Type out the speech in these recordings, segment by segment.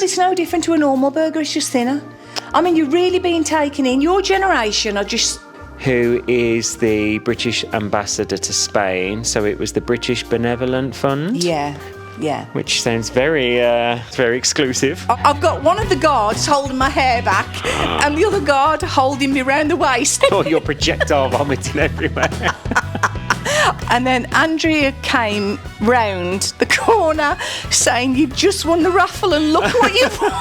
it's no different to a normal burger, it's just thinner. I mean, you're really being taken in. Your generation are just... Who is the British ambassador to Spain? So it was the British Benevolent Fund. Yeah. Which sounds very exclusive. I've got one of the guards holding my hair back and the other guard holding me round the waist. Oh, you're projectile vomiting everywhere. And then Andrea came round the corner saying, "You've just won the raffle and look what you've won."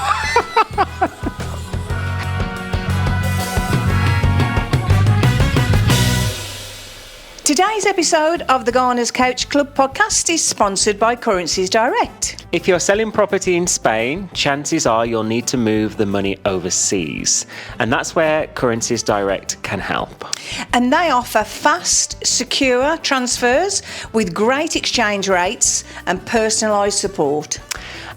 Today's episode of the Garners Couch Club podcast is sponsored by Currencies Direct. If you're selling property in Spain, chances are you'll need to move the money overseas. And that's where Currencies Direct can help. And they offer fast, secure transfers with great exchange rates and personalised support.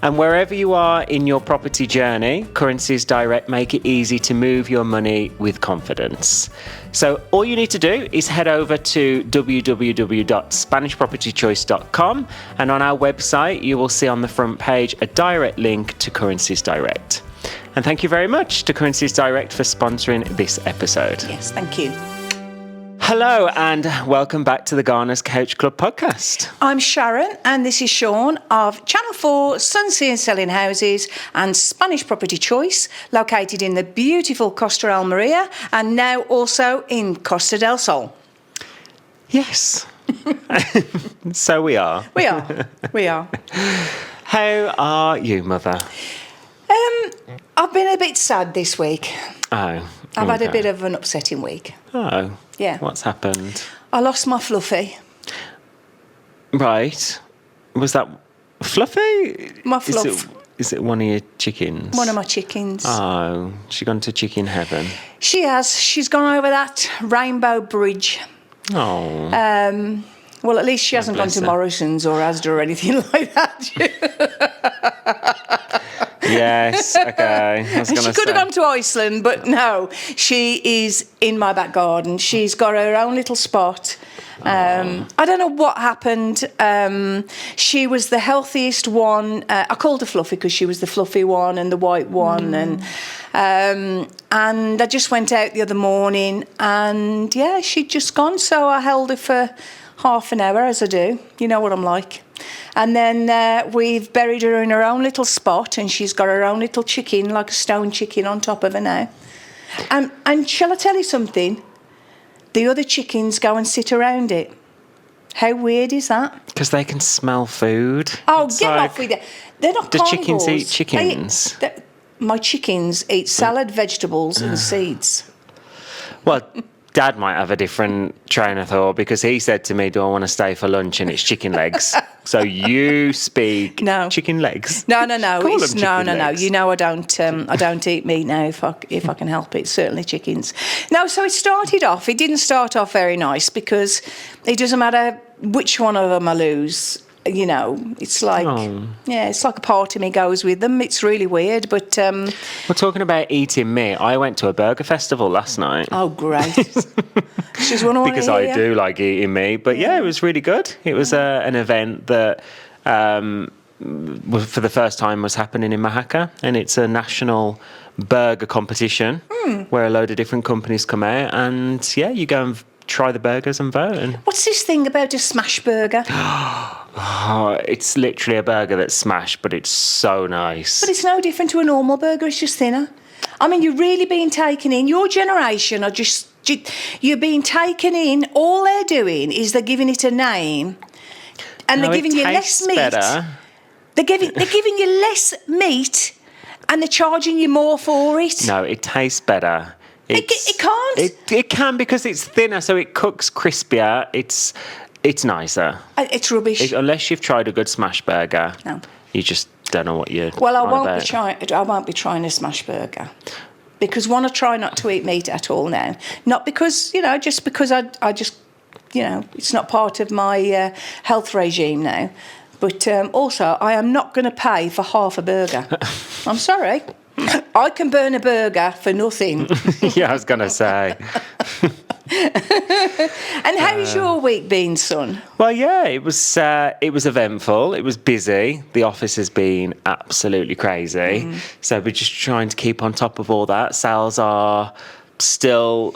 And wherever you are in your property journey, Currencies Direct make it easy to move your money with confidence. So all you need to do is head over to www.spanishpropertychoice.com, and on our website you will see on the front page a direct link to Currencies Direct. And thank you very much to Currencies Direct for sponsoring this episode. Yes, thank you. Hello and welcome back to the Garners Couch Club podcast. I'm Sharon and this is Shaun of Channel 4 Sunseeing Selling Houses and Spanish Property Choice, located in the beautiful Costa Almeria and now also in Costa del Sol. Yes. So we are. We are. How are you, Mother? I've been a bit sad this week. Oh. I've had a bit of an upsetting week. Oh. Yeah. What's happened? I lost my Fluffy. Right. Was that Fluffy? My Fluff. Is it one of your chickens? One of my chickens. Oh, she gone to chicken heaven. She has. She's gone over that rainbow bridge. Oh. Well, at least she hasn't gone to Morrison's or Asda or anything like that. Yes, okay. She could have gone to Iceland, but no, she is in my back garden. She's got her own little spot. I don't know what happened. She was the healthiest one. I called her Fluffy because she was the fluffy one and the white one. And I just went out the other morning and, yeah, she'd just gone. So I held her for half an hour, as I do. You know what I'm like. And then we've buried her in her own little spot and she's got her own little chicken, like a stone chicken on top of her now. And shall I tell you something? The other chickens go and sit around it. How weird is that? Because they can smell food. Oh, get off with it. They're not carnivores. Do chickens eat chickens? My chickens eat salad, vegetables and seeds. Well, Dad might have a different train of thought because he said to me, "Do I want to stay for lunch?" And it's chicken legs. So you speak chicken legs. No. No. You know I don't eat meat now if I can help it. Certainly chickens. No. So it didn't start off very nice because it doesn't matter which one of them I lose. You know, it's like, it's like a part of me goes with them. It's really weird, but... We're talking about eating meat. I went to a burger festival last night. Oh, great. She's one because I do like eating meat. But yeah, it was really good. It was an event that, for the first time, was happening in Oaxaca. And it's a national burger competition where a load of different companies come out. And yeah, you go and try the burgers and vote. And what's this thing about a smash burger? It's literally a burger that's smashed, but it's so nice. But it's no different to a normal burger, it's just thinner. I mean, you're really being taken in. Your generation are you're being taken in. All they're doing is they're giving it a name and they're giving you less meat. Better. They're giving you less meat and they're charging you more for it. No, it tastes better. It can't. It can because it's thinner, so it cooks crispier. It's nicer. It's rubbish. Unless you've tried a good smash burger, no, you just don't know what you're. Well, I won't be trying a smash burger because one, I try not to eat meat at all now. Not because just because I just it's not part of my health regime now. But also, I am not going to pay for half a burger. I'm sorry. I can burn a burger for nothing. Yeah, I was going to say. And how's your week been, son? Well, yeah, it was eventful. It was busy. The office has been absolutely crazy. So we're just trying to keep on top of all that. Sales are still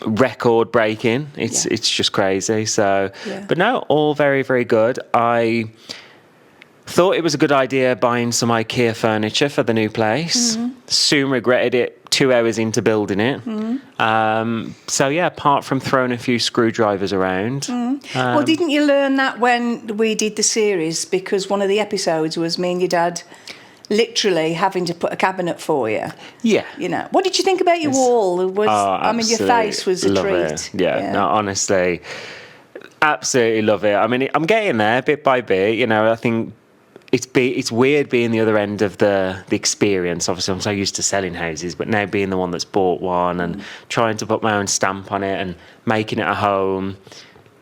record breaking. It's just crazy. So, but no, all very, very good. I thought it was a good idea buying some IKEA furniture for the new place. Soon regretted it 2 hours into building it. So yeah, apart from throwing a few screwdrivers around. Well, didn't you learn that when we did the series? Because one of the episodes was me and your dad literally having to put a cabinet for you. Yeah. You know, what did you think about your wall? I mean, your face was a love treat. It. Yeah, no, honestly, absolutely love it. I mean, I'm getting there bit by bit. You know, I think it's weird being the other end of the experience. Obviously, I'm so used to selling houses, but now being the one that's bought one and trying to put my own stamp on it and making it a home.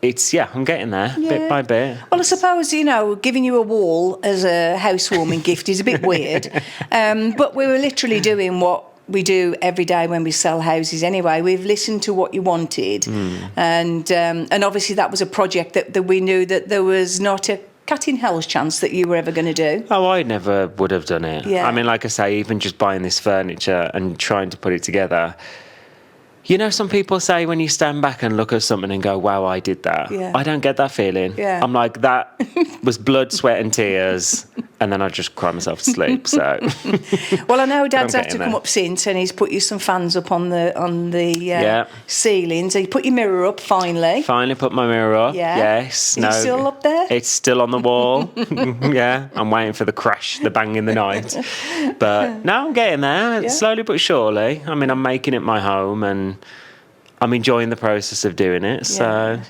I'm getting there bit by bit. Well, I suppose, you know, giving you a wall as a housewarming gift is a bit weird. But we were literally doing what we do every day when we sell houses anyway. We've listened to what you wanted. And obviously that was a project that we knew that there was not a cat in hell's chance that you were ever going to do. Oh, I never would have done it. Yeah. I mean, like I say, even just buying this furniture and trying to put it together. You know, some people say when you stand back and look at something and go, wow, I did that. Yeah. I don't get that feeling. Yeah. I'm like, that was blood, sweat and tears. And then I just cry myself to sleep. So, well, I know Dad's had to there. come up since, and he's put you some fans up on the ceiling. So you put your mirror up finally. Finally put my mirror up. Yeah. Yes. Is it still up there? It's still on the wall. Yeah. I'm waiting for the crash, the bang in the night. But no, I'm getting there. Slowly but surely. I mean, I'm making it my home and I'm enjoying the process of doing it. So,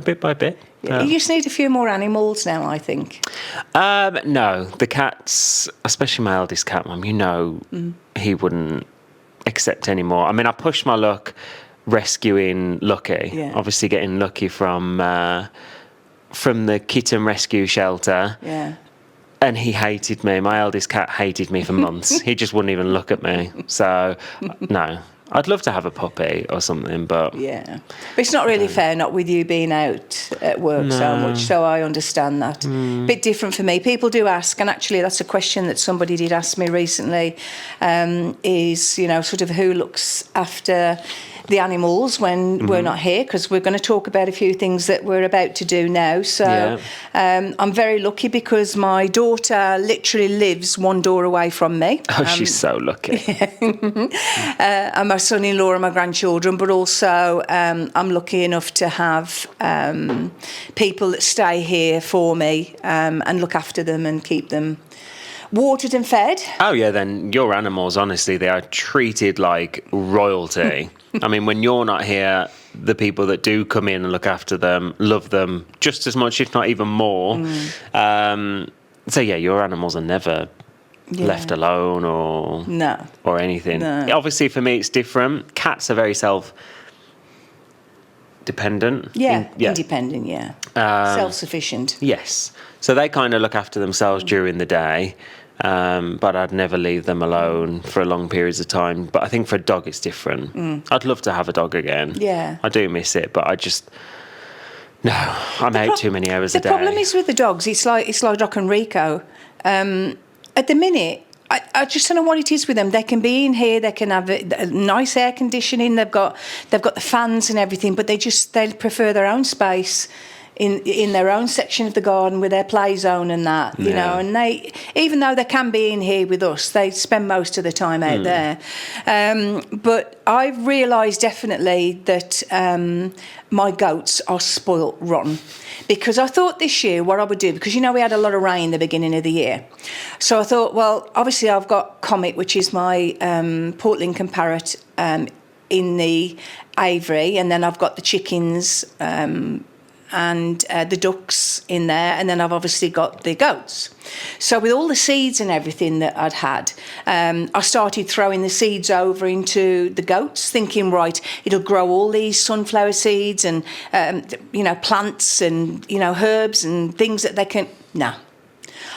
bit by bit. Yeah. You just need a few more animals now, I think. No, the cats, especially my eldest cat, Mum, you know, he wouldn't accept any more. I mean, I pushed my luck rescuing Lucky, obviously getting Lucky from the kitten rescue shelter. Yeah. And he hated me. My eldest cat hated me for months. He just wouldn't even look at me. So, no. I'd love to have a puppy or something, but... Yeah. But it's not really fair, not with you being out at work so much, so I understand that. Bit different for me. People do ask, and actually that's a question that somebody did ask me recently, is, you know, sort of who looks after the animals when we're not here, because we're going to talk about a few things that we're about to do now. So I'm very lucky because my daughter literally lives one door away from me. Oh, she's so lucky. And my son-in-law and my grandchildren, but also I'm lucky enough to have people that stay here for me and look after them and keep them watered and fed. Oh, yeah, then your animals, honestly, they are treated like royalty. I mean, when you're not here, the people that do come in and look after them love them just as much, if not even more. So, yeah, your animals are never left alone or anything. No. Obviously, for me, it's different. Cats are very self-dependent. Independent, self-sufficient. Yes. So they kind of look after themselves during the day, but I'd never leave them alone for long periods of time. But I think for a dog, it's different. I'd love to have a dog again. Yeah. I do miss it, but I'm out too many hours a day. The problem is with the dogs, it's like Doc and Rico. At the minute, I just don't know what it is with them. They can be in here, they can have a nice air conditioning, they've got the fans and everything, but they prefer their own space in their own section of the garden with their play zone and that, you know, and they, even though they can be in here with us, they spend most of the time out there. But I've realised definitely that my goats are spoilt rotten, because I thought this year what I would do, because, you know, we had a lot of rain the beginning of the year. So I thought, well, obviously I've got Comet, which is my Port Lincoln parrot in the aviary, and then I've got the chickens and the ducks in there, and then I've obviously got the goats. So with all the seeds and everything that I'd had, I started throwing the seeds over into the goats, thinking, right, it'll grow all these sunflower seeds and, you know, plants and, you know, herbs and things that they can... No.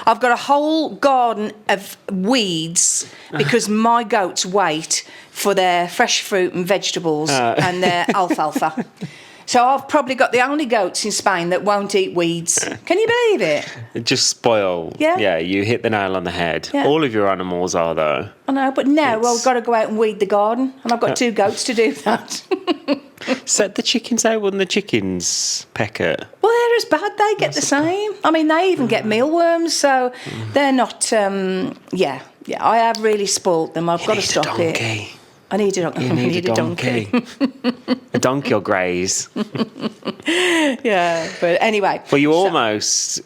I've got a whole garden of weeds because my goats wait for their fresh fruit and vegetables and their alfalfa. So I've probably got the only goats in Spain that won't eat weeds. Can you believe it? It just spoil. Yeah. You hit the nail on the head. Yeah. All of your animals are, though. I know, but now I've got to go out and weed the garden, and I've got 2 goats to do that. Set the chickens out, wouldn't the chickens peck it? Well, they're as bad. They get the same. I mean, they even get mealworms, so they're not... I have really spoilt them. I've got to stop it. I need a donkey. You need a donkey. A donkey will graze. Yeah, but anyway. Well, you almost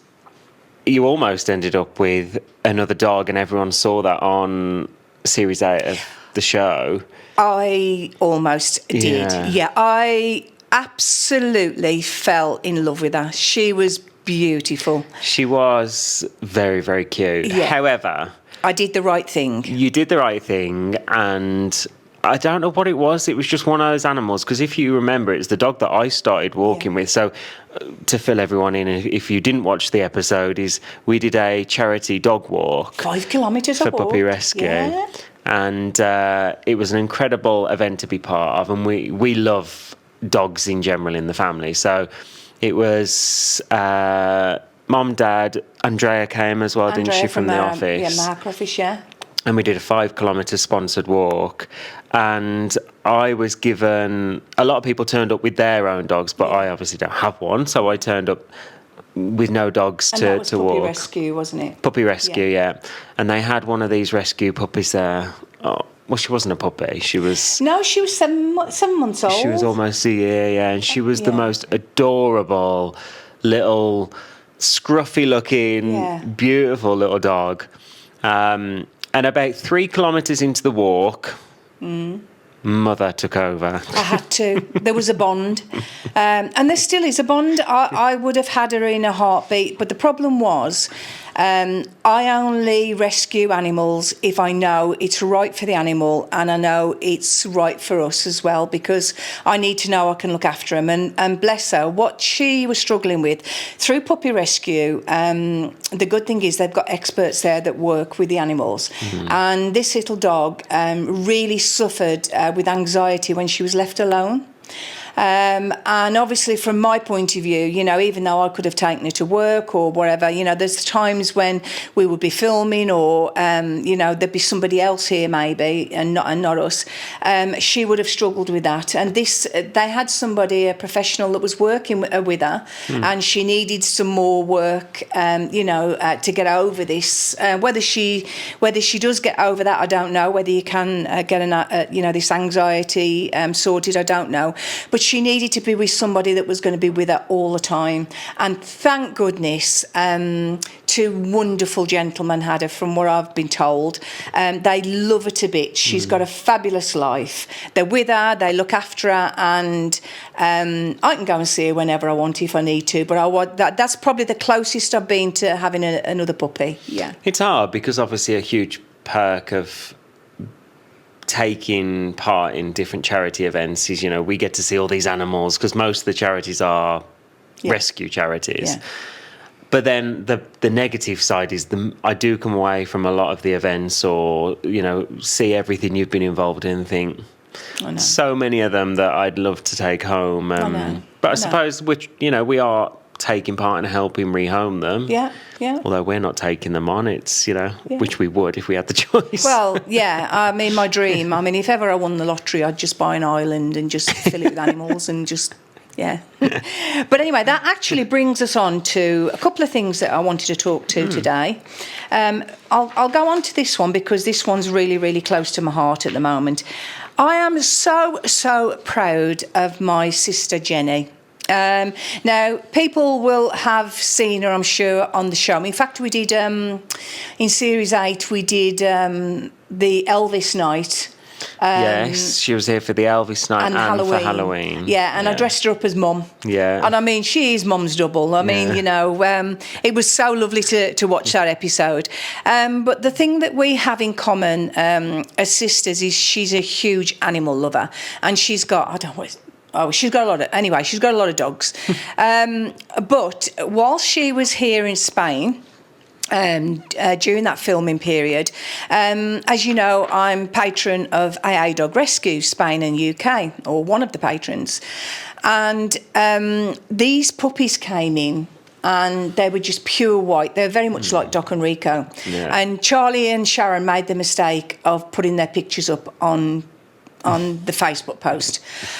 ended up with another dog, and everyone saw that on Series 8 of the show. I almost did. Yeah, I absolutely fell in love with her. She was beautiful. She was very, very cute. Yeah. However... I did the right thing. You did the right thing, and... I don't know what it was. It was just one of those animals. Because if you remember, it's the dog that I started walking with. So to fill everyone in, if you didn't watch the episode, we did a charity dog walk. 5 kilometres for puppy rescue. Yeah. And it was an incredible event to be part of. And we love dogs in general in the family. So it was Mum, Dad, Andrea came as well, didn't she, from the office? Yeah, Mark office, yeah. And we did a 5-kilometre sponsored walk. And I was given... A lot of people turned up with their own dogs, but I obviously don't have one. So I turned up with no dogs to walk. Puppy rescue, wasn't it? Puppy rescue, yeah. And they had one of these rescue puppies there. Oh, well, she wasn't a puppy. She was... No, she was 7 months old. She was almost a year, yeah. And she was the most adorable little, scruffy-looking, beautiful little dog. And about 3 kilometres into the walk, Mother took over. I had to. There was a bond. And there still is a bond. I would have had her in a heartbeat. But the problem was, I only rescue animals if I know it's right for the animal and I know it's right for us as well, because I need to know I can look after them. And bless her, what she was struggling with through puppy rescue, the good thing is they've got experts there that work with the animals. And this little dog really suffered with anxiety when she was left alone. And obviously from my point of view, you know, even though I could have taken her to work or whatever, you know, there's times when we would be filming or, you know, there'd be somebody else here maybe and not us. She would have struggled with that. And they had somebody, a professional that was working with her and she needed some more work, you know, to get over this. Whether she does get over that, I don't know. Whether you can get, you know, this anxiety sorted, I don't know. But she needed to be with somebody that was going to be with her all the time. And thank goodness, 2 wonderful gentlemen had her, from what I've been told. They love her to bits. She's got a fabulous life. They're with her, they look after her, and I can go and see her whenever I want if I need to. But that's probably the closest I've been to having another puppy. Yeah, it's hard because obviously a huge perk of taking part in different charity events is, you know, we get to see all these animals because most of the charities are rescue charities. Yeah. But then the negative side is I do come away from a lot of the events or, you know, see everything you've been involved in and think, so many of them that I'd love to take home. But I suppose, which, you know, we are taking part in helping rehome them. Yeah. Although we're not taking them on, it's, you know, which we would if we had the choice. Well, yeah, I mean, my dream, I mean, if ever I won the lottery, I'd just buy an island and just fill it with animals and just, But anyway, that actually brings us on to a couple of things that I wanted to talk to today. I'll go on to this one because this one's really, really close to my heart at the moment. I am so proud of my sister Jenny. Now, people will have seen her, I'm sure, on the show. In fact, we did, in Series 8, we did the Elvis night. Yes, she was here for the Elvis night and for Halloween. Yeah, and I dressed her up as Mum. Yeah. And I mean, she is Mum's double. I mean, you know, it was so lovely to watch that episode. But the thing that we have in common as sisters is she's a huge animal lover. And she's got, she's got a lot of dogs. But while she was here in Spain, during that filming period. As you know, I'm patron of AA Dog Rescue Spain and UK, or one of the patrons. And these puppies came in, and they were just pure white. They were very much like Doc and Rico. Yeah. And Charlie and Sharon made the mistake of putting their pictures up on the Facebook post.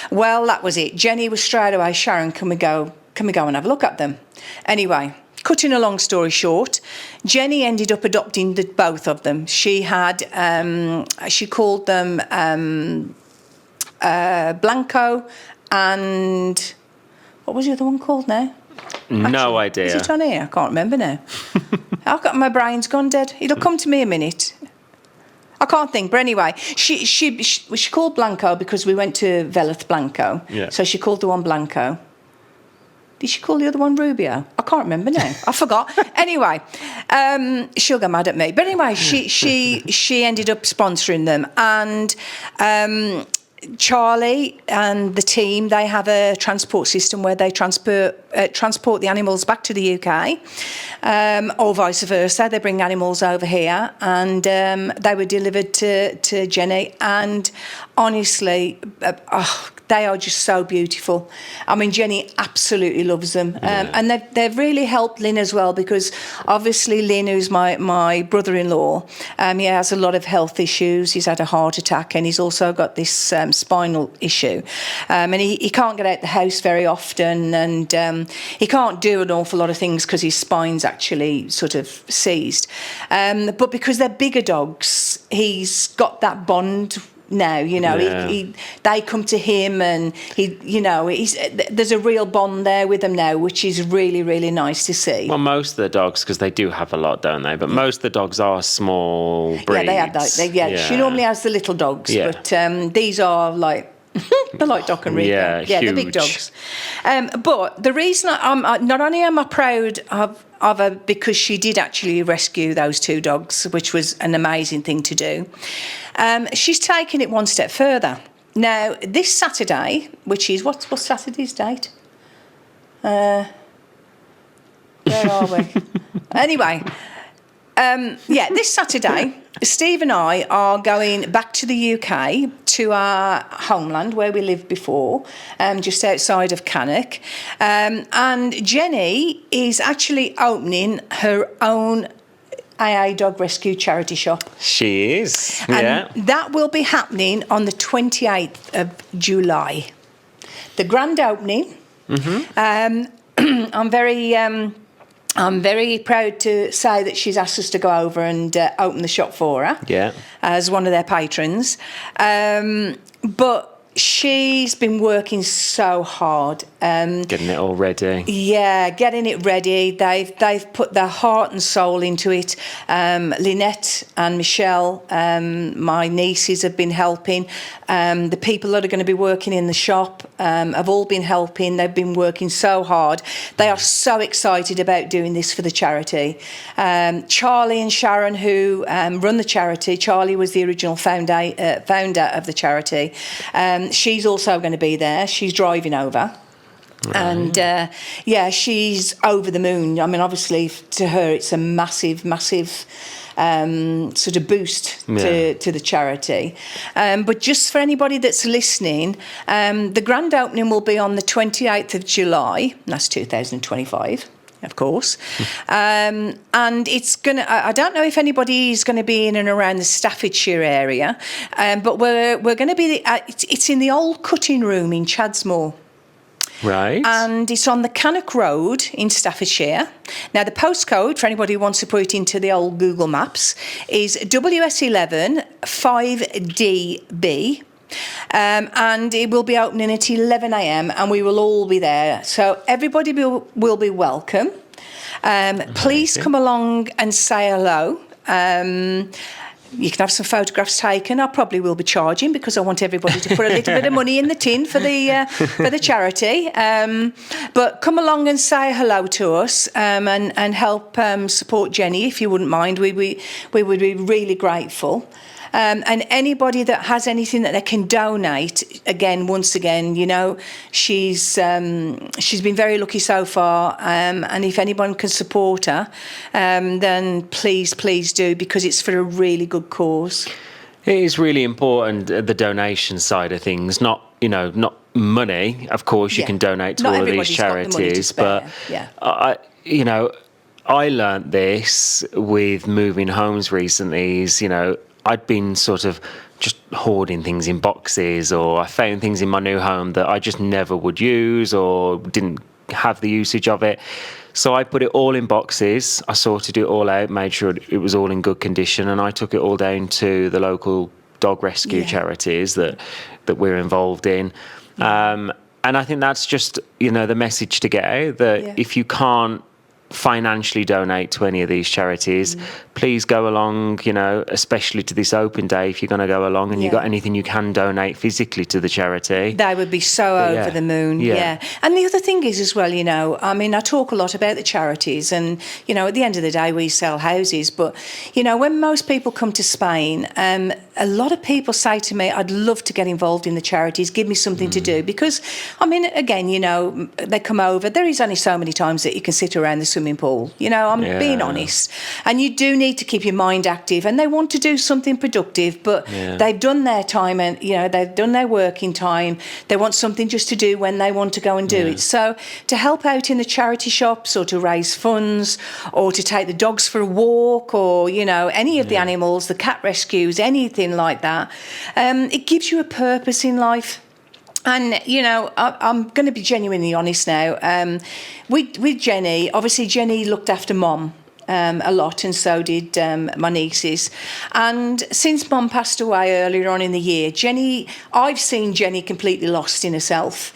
Well, that was it. Jenny was straight away, Sharon, can we go and have a look at them? Anyway, cutting a long story short, Jenny ended up adopting both of them. She had, she called them Blanco and, what was the other one called now? No idea. Is it on here? I can't remember now. I've got, my brain's gone dead. It'll come to me a minute. I can't think, but anyway, she called Blanco because we went to Velith Blanco. Yeah. So she called the one Blanco. Did she call the other one Rubio? I can't remember now. I forgot. Anyway, she'll get mad at me. But anyway, she ended up sponsoring them, and Charlie and the team, they have a transport system where they transport the animals back to the UK, or vice versa. They bring animals over here, and they were delivered to Jenny. And honestly, they are just so beautiful. I mean, Jenny absolutely loves them. And they've really helped Lynn as well, because obviously Lynn, who's my brother-in-law, he has a lot of health issues. He's had a heart attack, and he's also got this spinal issue. And he can't get out the house very often, and he can't do an awful lot of things because his spine's actually sort of seized. But because they're bigger dogs, he's got that bond now, you know. Yeah. They come to him, and there's a real bond there with them now, which is really, really nice to see. Well, most of the dogs, because they do have a lot, don't they? But most of the dogs are small breeds. Yeah, they have those. She normally has the little dogs, but these are like they're like Doc and Rico. Yeah, they're big dogs. But the reason I'm not only am I proud of her because she did actually rescue those two dogs, which was an amazing thing to do. She's taken it one step further. Now, this Saturday, which is what's Saturday's date? Where are we? Anyway, this Saturday, Steve and I are going back to the UK, to our homeland where we lived before, just outside of Cannock. And Jenny is actually opening her own AA Dog Rescue charity shop. She is, and that will be happening on the 28th of July. The grand opening. Mm-hmm. I'm very proud to say that she's asked us to go over and open the shop for her as one of their patrons. But she's been working so hard. Getting it all ready. Yeah, getting it ready. They've put their heart and soul into it. Lynette and Michelle, my nieces, have been helping. The people that are going to be working in the shop have all been helping. They've been working so hard. They are so excited about doing this for the charity. Charlie and Sharon, who run the charity, Charlie was the original founder of the charity. She's also going to be there. She's driving over. Right. And, she's over the moon. I mean, obviously, to her, it's a massive, massive sort of boost to the charity. But just for anybody that's listening, the grand opening will be on the 28th of July. That's 2025. Of course. And it's going to, I don't know if anybody is going to be in and around the Staffordshire area, but we're going to be, it's in the old cutting room in Chadsmore. Right. And it's on the Cannock Road in Staffordshire. Now, the postcode, for anybody who wants to put it into the old Google Maps, is WS11 5DB. And it will be opening at 11 a.m. and we will all be there. So everybody will be welcome. Please come along and say hello. You can have some photographs taken. I probably will be charging because I want everybody to put a little bit of money in the tin for the charity. But come along and say hello to us and help support Jenny if you wouldn't mind. We would be really grateful. And anybody that has anything that they can donate, once again, she's been very lucky so far. And if anyone can support her, then please do, because it's for a really good cause. It is really important, the donation side of things, not money. Of course, you can donate to Not all of these everybody's got the money to charities, spare. but I learnt this with moving homes recently. I'd been sort of just hoarding things in boxes, or I found things in my new home that I just never would use or didn't have the usage of it. So I put it all in boxes. I sorted it all out, made sure it was all in good condition, and I took it all down to the local dog rescue charities that we're involved in. And I think that's just, the message to get out, that if you can't financially donate to any of these charities, please go along, especially to this open day, if you're going to go along and you've got anything you can donate physically to the charity. They would be so over the moon. And the other thing is as well, I talk a lot about the charities, and at the end of the day we sell houses, but when most people come to Spain, a lot of people say to me, I'd love to get involved in the charities, give me something to do, because again, they come over, there is only so many times that you can sit around the swimming pool, I'm being honest, and you do need to keep your mind active, and they want to do something productive, but they've done their time, and they've done their working time, they want something just to do when they want to go and do it. So to help out in the charity shops, or to raise funds, or to take the dogs for a walk, or any of the animals, the cat rescues, anything like that, it gives you a purpose in life. And, I'm going to be genuinely honest now. With Jenny, obviously Jenny looked after Mom a lot, and so did my nieces. And since Mum passed away earlier on in the year, I've seen Jenny completely lost in herself.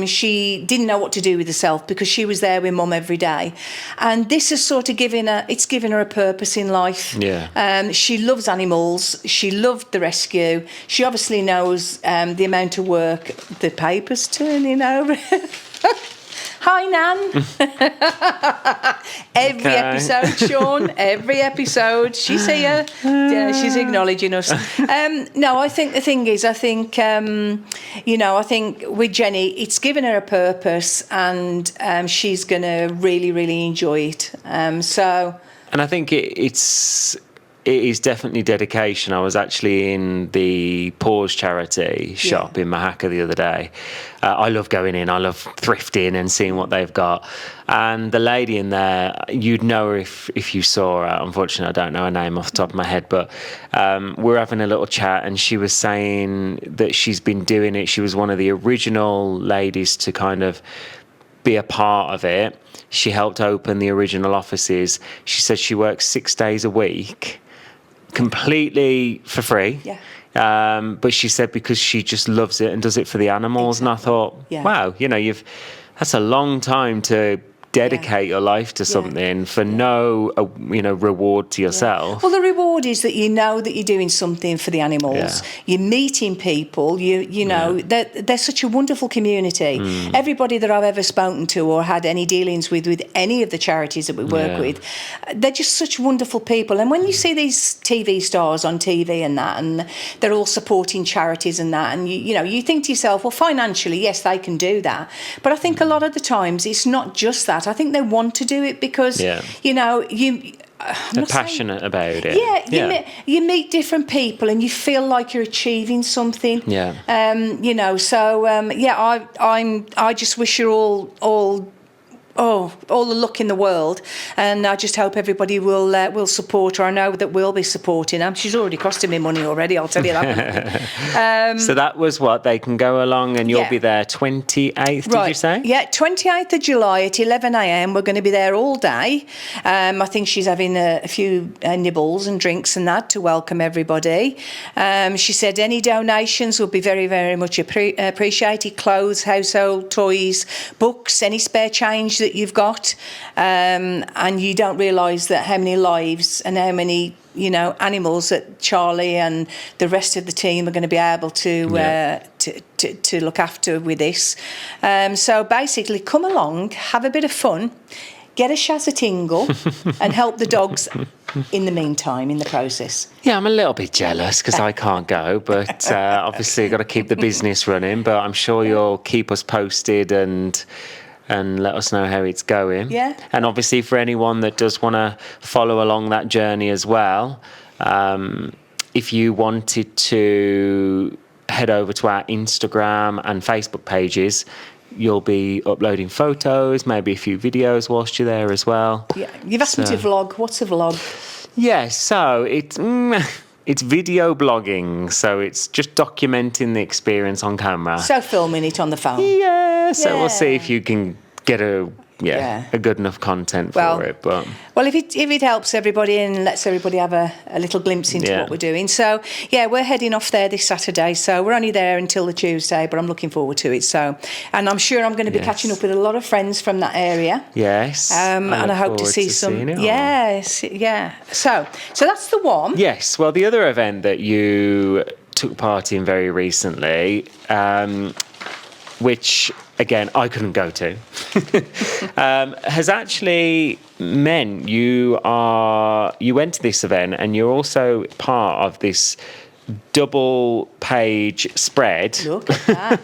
She didn't know what to do with herself, because she was there with Mum every day. And this has sort of given her a purpose in life. She loves animals. She loved the rescue. She obviously knows the amount of work. The paper's turning over. Hi, Nan. Every episode, Shaun, every episode, she's here. She's acknowledging us. No, I think the thing is, I think with Jenny, it's given her a purpose, and she's going to really, really enjoy it. And I think it is definitely dedication. I was actually in the Paws charity shop in Mahaka the other day. I love going in. I love thrifting and seeing what they've got. And the lady in there, you'd know her if you saw her. Unfortunately, I don't know her name off the top of my head, but we're having a little chat, and she was saying that she's been doing it. She was one of the original ladies to kind of be a part of it. She helped open the original offices. She said she works 6 days a week, completely for free. But she said because she just loves it and does it for the animals. And I thought, wow, that's a long time to dedicate your life to something for no reward to yourself. Well, the reward is that that you're doing something for the animals. You're meeting people. They're such a wonderful community. Everybody that I've ever spoken to or had any dealings with any of the charities that we work with, they're just such wonderful people. And when you see these TV stars on TV and that, and they're all supporting charities and that, and you think to yourself, well, financially, yes, they can do that. But I think a lot of the times it's not just that. I think they want to do it because, they're passionate about it. You meet different people and you feel like you're achieving something. I just wish you all the luck in the world, and I just hope everybody will support her. I know that we'll be supporting her. She's already costing me money already, I'll tell you that. So that was what they can go along, and you'll be there 28th, did you say? Yeah, 28th of July at 11 a.m. We're going to be there all day. I think she's having a few nibbles and drinks and that to welcome everybody. She said any donations will be very, very much appreciated. Clothes, household toys, books, any spare change that you've got, and you don't realise that how many lives and how many animals that Charlie and the rest of the team are going to be able to look after with this. So basically, come along, have a bit of fun, get a shazza tingle, and help the dogs in the meantime, in the process? Yeah, I'm a little bit jealous because I can't go, but obviously got to keep the business running. But I'm sure you'll keep us posted and let us know how it's going. Yeah. And obviously for anyone that does want to follow along that journey as well, if you wanted to head over to our Instagram and Facebook pages, you'll be uploading photos, maybe a few videos whilst you're there as well. Yeah, you've asked me to vlog. What's a vlog? Yeah, so it's video blogging, so it's just documenting the experience on camera. So filming it on the phone. Yeah, so we'll see if you can get a good enough content for it. But if it helps everybody and lets everybody have a little glimpse into what we're doing. So yeah, we're heading off there this Saturday. So we're only there until the Tuesday, but I'm looking forward to it. So, and I'm sure I'm going to be catching up with a lot of friends from that area. Yes, and I hope to see some. Yes, yeah. So that's the one. Yes. Well, the other event that you took part in very recently, which again I couldn't go to, has actually meant you went to this event and you're also part of this double page spread. Look at that.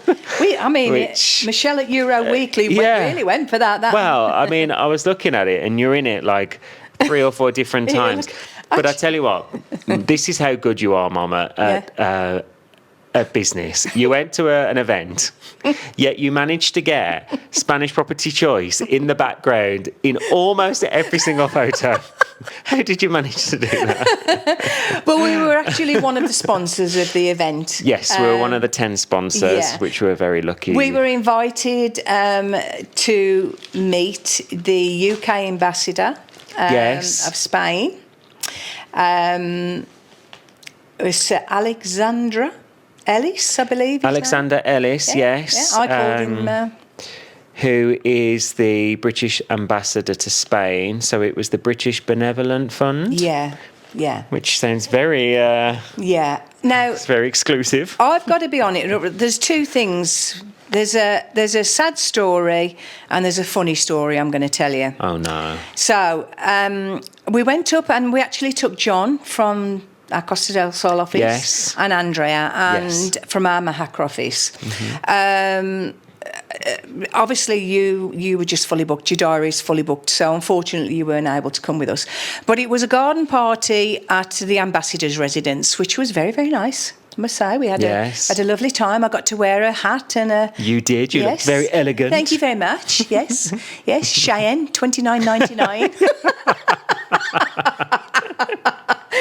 Michelle at Euro Weekly really went for that. Well, I mean, I was looking at it and you're in it like 3 or 4 different times. But I tell you what, this is how good you are, Mama, at business. You went to an event, yet you managed to get Spanish Property Choice in the background in almost every single photo. How did you manage to do that? Well, we were actually one of the sponsors of the event. Yes, we were one of the 10 sponsors, which we were very lucky. We were invited to meet the UK ambassador of Spain. It was Alexandra Ellis, I believe. Alexander Ellis, yes. Yeah, I called him. Who is the British ambassador to Spain? So it was the British Benevolent Fund. Yeah. Which sounds very. Now it's very exclusive. I've got to be on it. There's 2 things. There's a sad story and there's a funny story I'm going to tell you. Oh no! So we went up and we actually took John from our Costa del Sol office and Andrea and from our Mahacra office. Mm-hmm. Obviously you were just fully booked, your diary is fully booked, so unfortunately you weren't able to come with us. But it was a garden party at the ambassador's residence, which was very, very nice, I must say. We had a lovely time. I got to wear a hat and a... You did, you looked very elegant. Thank you very much, yes. Cheyenne, $29.99.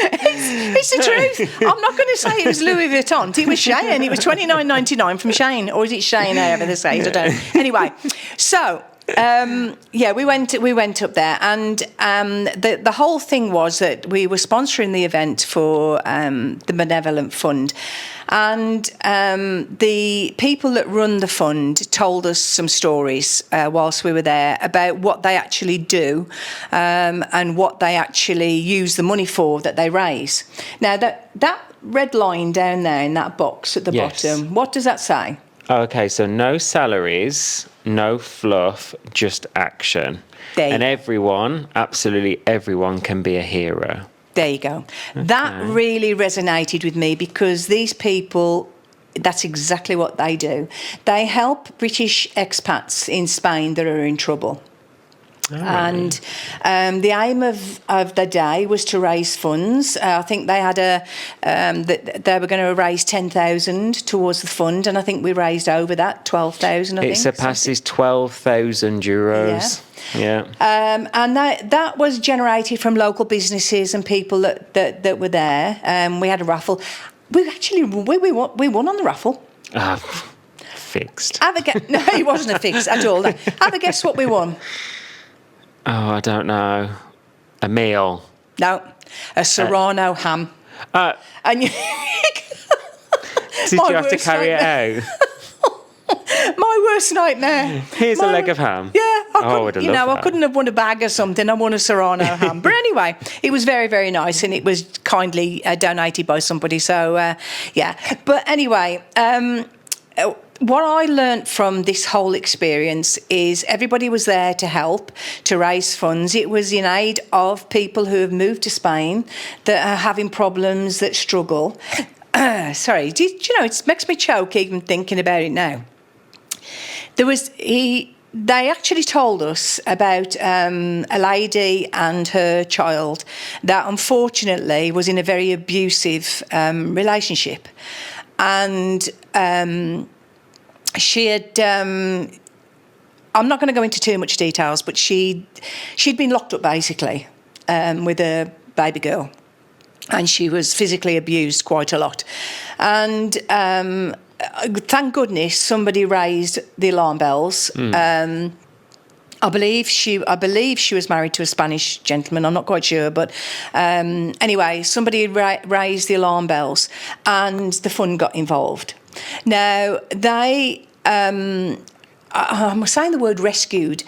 It's the truth. I'm not going to say it was Louis Vuitton. It was Cheyenne. It was $29.99 from Shane, or is it Shane? However they say it. I don't know. Anyway, so we went up there, and the whole thing was that we were sponsoring the event for the Benevolent Fund. And the people that run the fund told us some stories whilst we were there about what they actually do and what they actually use the money for that they raise. Now, that red line down there in that box at the bottom, what does that say? Okay, so no salaries, no fluff, just action. And everyone, absolutely everyone, can be a hero. There you go. Okay. That really resonated with me because these people, that's exactly what they do. They help British expats in Spain that are in trouble. Right. And the aim of the day was to raise funds. I think they had they were going to raise 10,000 towards the fund, and I think we raised over that 12,000. It surpasses 12,000 euros. Yeah. And that was generated from local businesses and people that were there. We had a raffle. We won on the raffle. Fixed. No, it wasn't a fix at all. Have a guess what we won. Oh, I don't know. A meal. No, a Serrano ham. And did you have to carry it out? My worst nightmare. Here's a leg of ham. Yeah, I couldn't have won a bag or something. I won a Serrano ham. But anyway, it was very, very nice, and it was kindly donated by somebody. So, yeah. But anyway, what I learnt from this whole experience is everybody was there to help, to raise funds. It was in aid of people who have moved to Spain that are having problems, that struggle. Sorry, do you know, it makes me choke even thinking about it now. They actually told us about a lady and her child that unfortunately was in a very abusive relationship. And she had, I'm not going to go into too much details, but she'd been locked up basically with a baby girl, and she was physically abused quite a lot. And thank goodness somebody raised the alarm bells. I believe she was married to a Spanish gentleman. I'm not quite sure, but anyway, somebody raised the alarm bells, and the fund got involved. Now they, I'm saying the word rescued.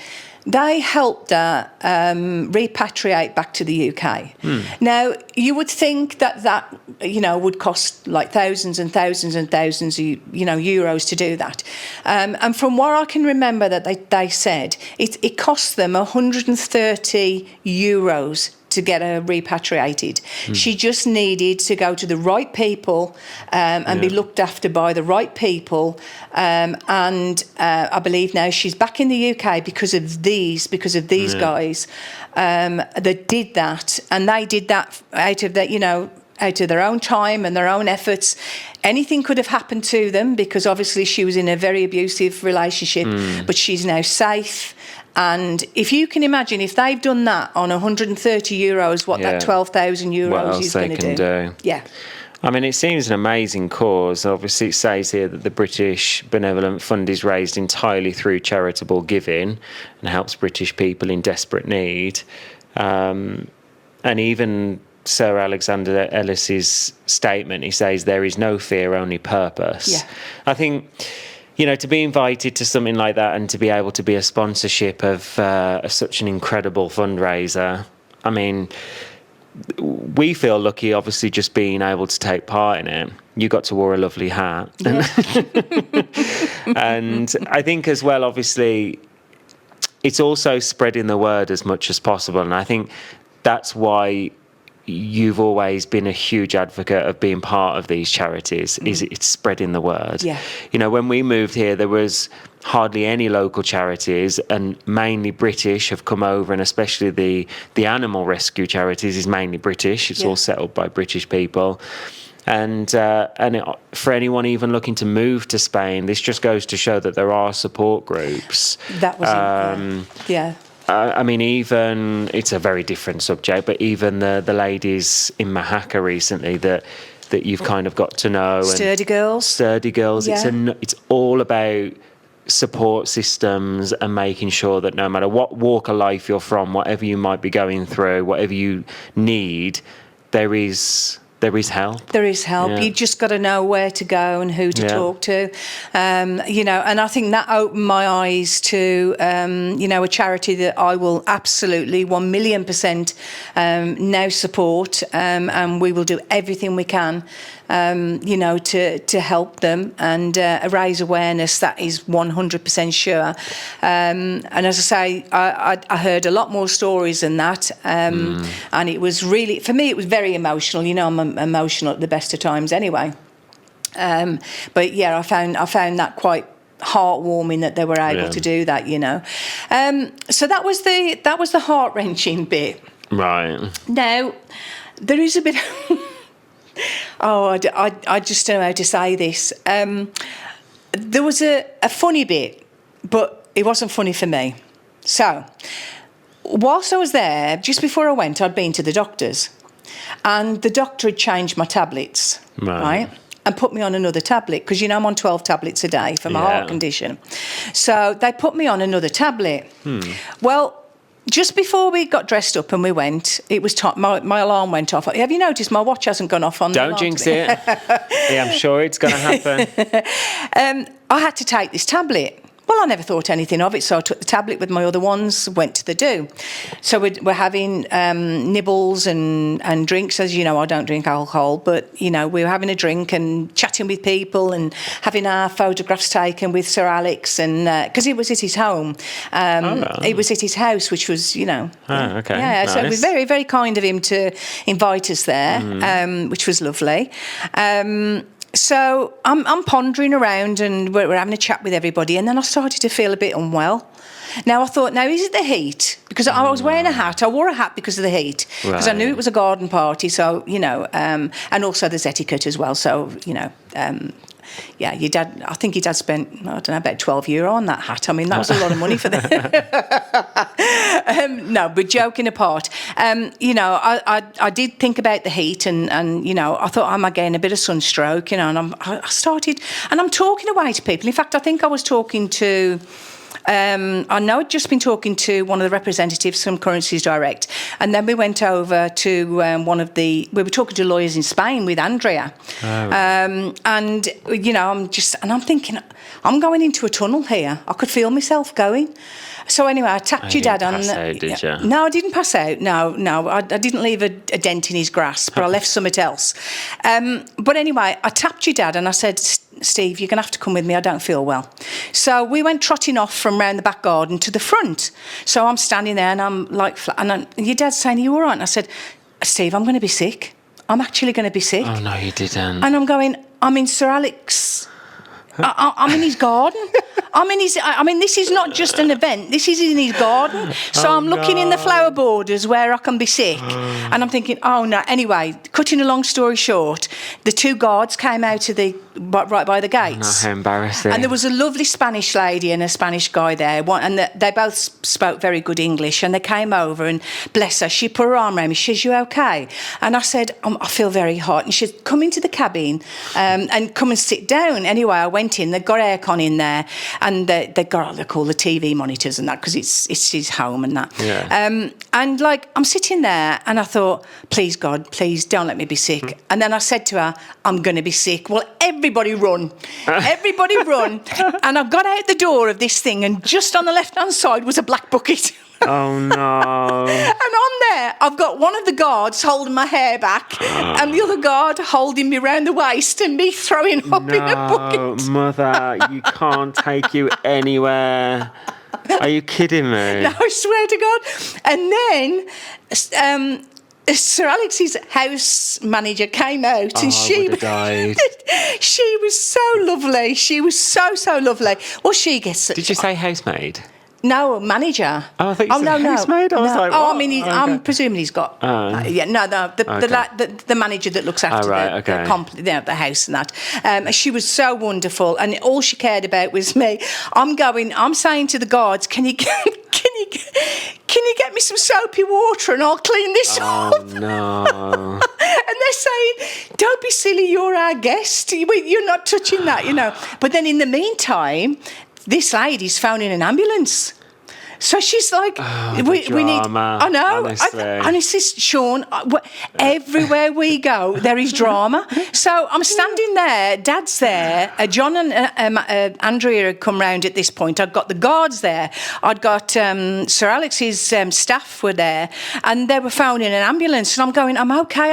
They helped her repatriate back to the UK. Now, you would think that would cost like thousands and thousands and thousands of euros to do that. And from what I can remember, that they said it cost them 130 euros to get her repatriated. She just needed to go to the right people and be looked after by the right people. And I believe now she's back in the UK because of these guys that did that. And they did that out of their own time and their own efforts. Anything could have happened to them because obviously she was in a very abusive relationship, but she's now safe. And if you can imagine, if they've done that on 130 euros, what that 12,000 euros is going to do. Yeah. I mean, it seems an amazing cause. Obviously, it says here that the British Benevolent Fund is raised entirely through charitable giving and helps British people in desperate need. And even Sir Alexander Ellis's statement, he says, there is no fear, only purpose. Yeah. I think, to be invited to something like that and to be able to be a sponsorship of such an incredible fundraiser, I mean, we feel lucky, obviously, just being able to take part in it. You got to wear a lovely hat. Yeah. And I think as well, obviously, it's also spreading the word as much as possible. And I think that's why you've always been a huge advocate of being part of these charities, is it's spreading the word. Yeah. When we moved here, there was hardly any local charities, and mainly British have come over, and especially the animal rescue charities is mainly British. It's all set up by British people. And for anyone even looking to move to Spain, this just goes to show that there are support groups. That was yeah. I mean, even, it's a very different subject, but even the ladies in Mahaka recently that you've kind of got to know. Sturdy Girls. Yeah. It's all about support systems and making sure that no matter what walk of life you're from, whatever you might be going through, whatever you need, there is help. There is help. Yeah. You just got to know where to go and who to talk to. And I think that opened my eyes to, a charity that I will absolutely 1,000,000% now support. And we will do everything we can, to help them and raise awareness. That is 100% sure. And as I say, I heard a lot more stories than that. And it was really, for me, it was very emotional. I'm emotional at the best of times anyway. But yeah, I found that quite heartwarming that they were able to do that, So that was the heart-wrenching bit. Right. Now, there is a bit... I just don't know how to say this. There was a funny bit, but it wasn't funny for me. So, whilst I was there, just before I went, I'd been to the doctor's. And the doctor had changed my tablets, right? And put me on another tablet, because, I'm on 12 tablets a day for my heart condition. So they put me on another tablet. Well, just before we got dressed up and we went, it was time. My alarm went off. Have you noticed my watch hasn't gone off on the alarm? Don't jinx it. Yeah, I'm sure it's going to happen. I had to take this tablet. Well, I never thought anything of it, so I took the tablet with my other ones, went to the do. So we're having nibbles and drinks. As you know, I don't drink alcohol, but, we were having a drink and chatting with people and having our photographs taken with Sir Alex, and because it was at his home. It was at his house, which was, okay. Yeah, Nice. so it was very, very kind of him to invite us there, which was lovely. So I'm pondering around, and we're having a chat with everybody, and then I started to feel a bit unwell. Now I thought, is it the heat? Because I was wearing a hat. I wore a hat because of the heat, because I knew it was a garden party. So and also there's etiquette as well. So yeah, your dad. I think your dad spent, I don't know, about €12 on that hat. I mean, that was a lot of money for them. No, but joking apart, I did think about the heat, and I thought, am I getting a bit of sunstroke? And I started, and I'm talking away to people. In fact, I think I was talking to. I know I'd just been talking to one of the representatives from Currencies Direct, and then we went over to we were talking to lawyers in Spain with Andrea. And I'm thinking, I'm going into a tunnel here. I could feel myself going. So anyway, I tapped your dad on. Pass out, did you? No, I didn't pass out. No, I didn't leave a dent in his grasp, but I left something else. But anyway, I tapped your dad and I said, Steve, you're going to have to come with me. I don't feel well. So we went trotting off from round the back garden to the front. So I'm standing there and I'm like, and your dad's saying, are you all right? And I said, Steve, I'm going to be sick. I'm actually going to be sick. Oh, no, you didn't. And I'm going, I'm in Sir Alex. I'm in his garden. This is not just an event. This is in his garden. So I'm looking in the flower borders where I can be sick. And I'm thinking, oh, no. Anyway, cutting a long story short, the two guards came out of right by the gates. Oh, how embarrassing. And there was a lovely Spanish lady and a Spanish guy there. And they both spoke very good English. And they came over, and bless her, she put her arm around me. She says, you okay? And I said, I feel very hot. And she said, come into the cabin and come and sit down. Anyway, I went in. They got aircon in there, and they got they call the TV monitors and that, because it's his home and that. Yeah. And I'm sitting there, and I thought, please God, please don't let me be sick. And then I said to her, I'm going to be sick. Well, everybody run, everybody run. And I got out the door of this thing, and just on the left-hand side was a black bucket. Oh, no. And on there, I've got one of the guards holding my hair back, and the other guard holding me round the waist, and me throwing up in a bucket. Mother, you can't take you anywhere. Are you kidding me? No, I swear to God. And then Sir Alex's house manager came out, and she died. She was so lovely. She was so lovely. Well, she gets. Did you say housemaid? No, manager. Oh, I thought you said housemaid. I was like, oh, what? I mean, I'm presuming he's got. The manager that looks after the house and that. She was so wonderful, and all she cared about was me. I'm saying to the guards, can you get me some soapy water and I'll clean this up? Oh no! And they're saying, don't be silly, you're our guest. You're not touching that, But then in the meantime, this lady's phoning an ambulance. So she's like, we need. I know. And it's this, Shaun, everywhere we go, there is drama. So I'm standing there, Dad's there, John and Andrea had come round at this point. I'd got the guards there. I'd got Sir Alex's staff were there, and they were phoning an ambulance. And I'm going, I'm okay,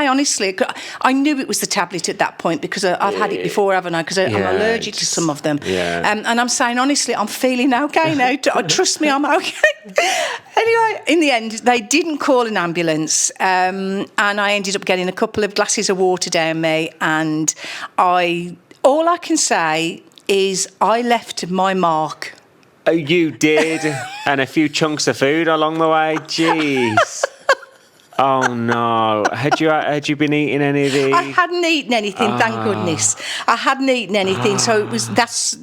honestly. I knew it was the tablet at that point, because I've had it before, haven't I? Because I'm allergic to some of them. Yeah. And I'm saying, honestly, I'm feeling okay now. Trust me, I'm okay. Anyway, in the end, they didn't call an ambulance, and I ended up getting a couple of glasses of water down me, and all I can say is I left my mark. Oh, you did? And a few chunks of food along the way? Jeez. Oh no! Had you been eating any of these? I hadn't eaten anything, thank goodness. I hadn't eaten anything, so that's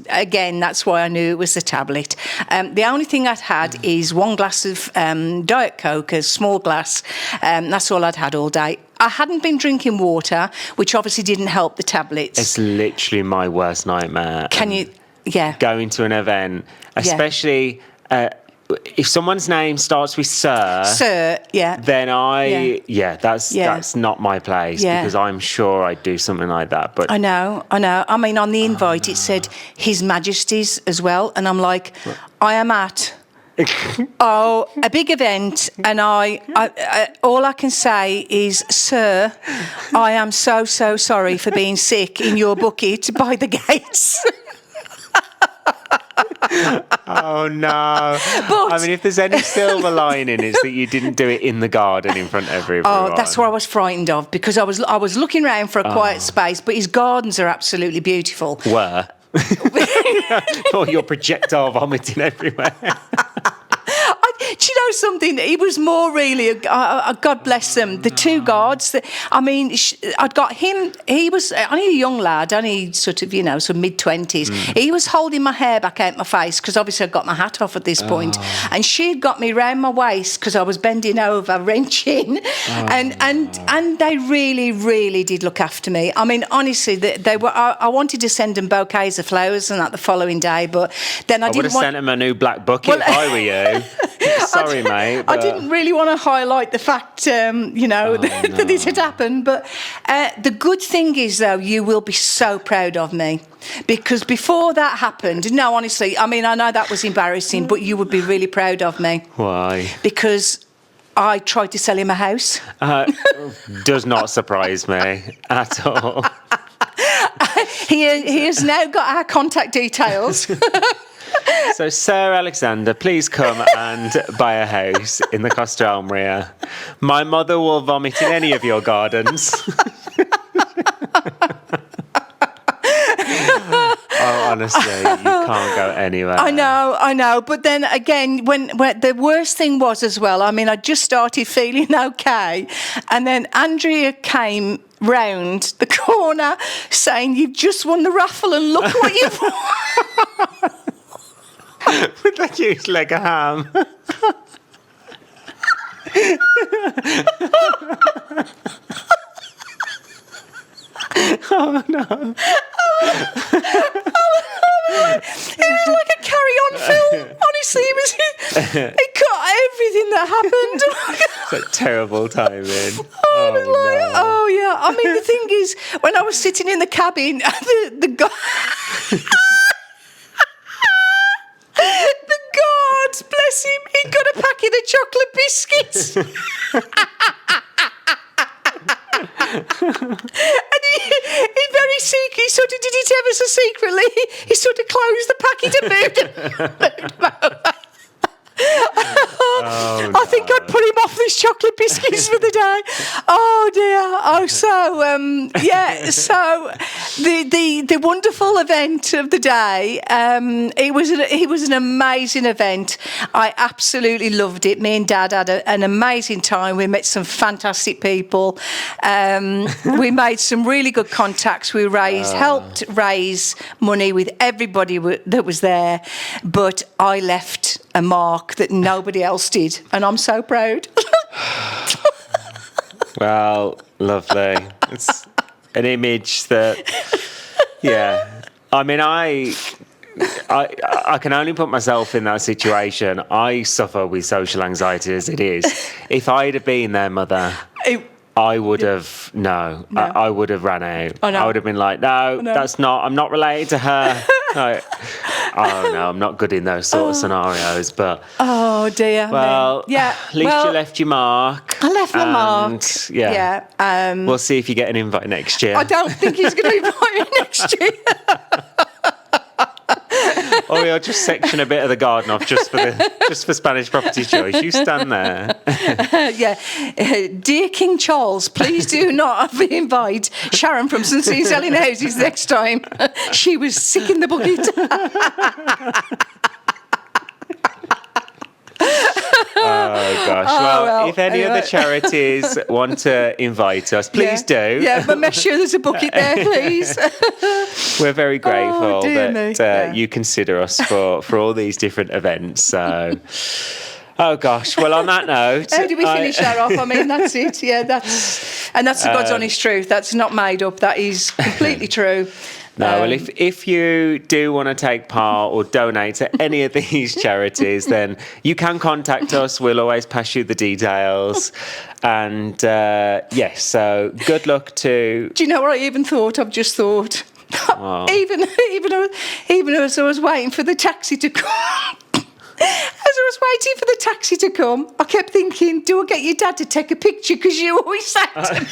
why I knew it was the tablet. The only thing I'd had is one glass of Diet Coke, a small glass. That's all I'd had all day. I hadn't been drinking water, which obviously didn't help the tablets. It's literally my worst nightmare. Can you? Yeah. Going to an event, especially. if someone's name starts with Sir, yeah. then that's not my place, because I'm sure I'd do something like that. But I know. I mean, on the invite it said His Majesty's as well, and I'm like, I am at a big event, and I all I can say is, sir, I am so sorry for being sick in your bucket by the gates. Oh no! But, I mean, if there's any silver lining, it's that you didn't do it in the garden in front of everyone. Oh, that's what I was frightened of, because I was looking around for a quiet space, but his gardens are absolutely beautiful. Were? Or your projectile vomiting everywhere. Do you know something? It was more really, God bless them, the two guards. I'd got him, he was only a young lad, only sort of, some mid-20s. He was holding my hair back out my face, because obviously I'd got my hat off at this point. And she'd got me round my waist, because I was bending over, wrenching. And they really, really did look after me. I mean, honestly, they were. I wanted to send them bouquets of flowers and that the following day, but then I would have sent them a new black bucket if I were you. Sorry, mate. I didn't really want to highlight the fact, that this had happened. But the good thing is, though, you will be so proud of me. Because before that happened, no, honestly, I mean, I know that was embarrassing, but you would be really proud of me. Why? Because I tried to sell him a house. Does not surprise me at all. He has now got our contact details. So, Sir Alexander, please come and buy a house in the Costa Almeria. My mother will vomit in any of your gardens. Oh, honestly, you can't go anywhere. I know. But then again, when the worst thing was as well, I mean, I just started feeling okay. And then Andrea came round the corner saying, "You've just won the raffle and look what you've won." With that huge leg of ham. Oh no. It was like a carry-on film. Honestly, it got everything that happened. It's like terrible timing. Oh yeah. I mean, the thing is, when I was sitting in the cabin, the guy. The guard, bless him, he got a packet of chocolate biscuits. And he very secretly, sort of did it ever so secretly, he sort of closed the packet and moved it. I think I'd put him off these chocolate biscuits for the day. Oh dear. Oh, so the wonderful event of the day. It was an amazing event. I absolutely loved it. Me and Dad had an amazing time. We met some fantastic people. We made some really good contacts. We helped raise money with everybody that was there. But I left a mark that nobody else did, and I'm so proud. Well, lovely. It's an image that, yeah. I mean, I can only put myself in that situation. I suffer with social anxiety as it is. If I'd have been their mother, I would have I would have ran out. Oh, no. I would have been like, no, I'm not related to her. I'm not good in those sort of scenarios. But oh dear. Well, yeah. At least you left your mark. I left my mark. Yeah. We'll see if you get an invite next year. I don't think he's going to invite me next year. Or we'll just section a bit of the garden off just for Spanish Property Choice. You stand there. Dear King Charles, please do not invite Sharon from Sincere Selling Houses next time. She was sick in the bucket. Oh gosh. Well, if any of the charities want to invite us, please do. Yeah, but make sure there's a bucket there, please. We're very grateful that you consider us for all these different events. So, oh gosh. Well, on that note, how do we finish that off? I mean, that's it. Yeah, that's the God's honest truth. That's not made up. That is completely true. No, well, if you do want to take part or donate to any of these charities, then you can contact us. We'll always pass you the details. And yes, so good luck to... Do you know what I even thought? I've just thought. Oh. Even as I was waiting for the taxi to come. As I was waiting for the taxi to come, I kept thinking, do I get your dad to take a picture? Because you always say to me.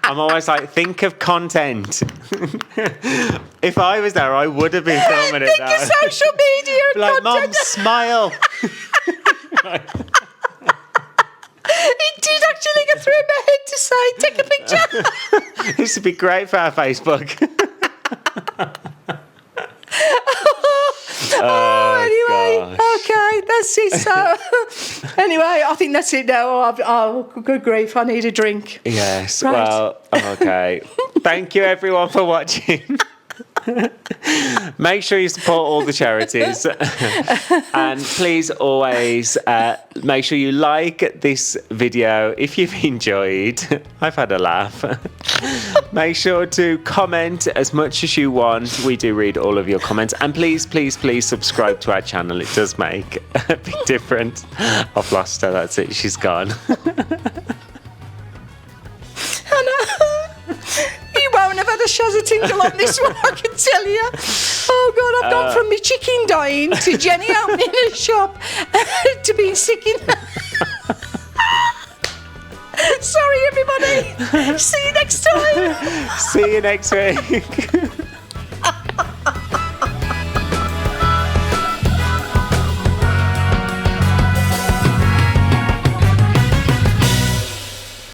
I'm always like, think of content. If I was there, I would have been filming it. Think of social media and like, Mum, content. smile. It did actually go through my head to say, take a picture. This would be great for our Facebook. Anyway, gosh. okay, that's it. So, anyway, I think that's it now. Oh, good grief, I need a drink. Yes, Right. well, okay. Thank you, everyone, for watching. Make sure you support all the charities. And please always make sure you like this video if you've enjoyed. I've had a laugh. Make sure to comment as much as you want. We do read all of your comments. And please, please, please subscribe to our channel. It does make a big difference. I've lost her. That's it. She's gone. You won't have had a shazza tingle on this one, I can tell you. Oh, God, I've gone from me chicken dying to Jenny opening a shop to being sick in... Sorry, everybody. See you next time. See you next week.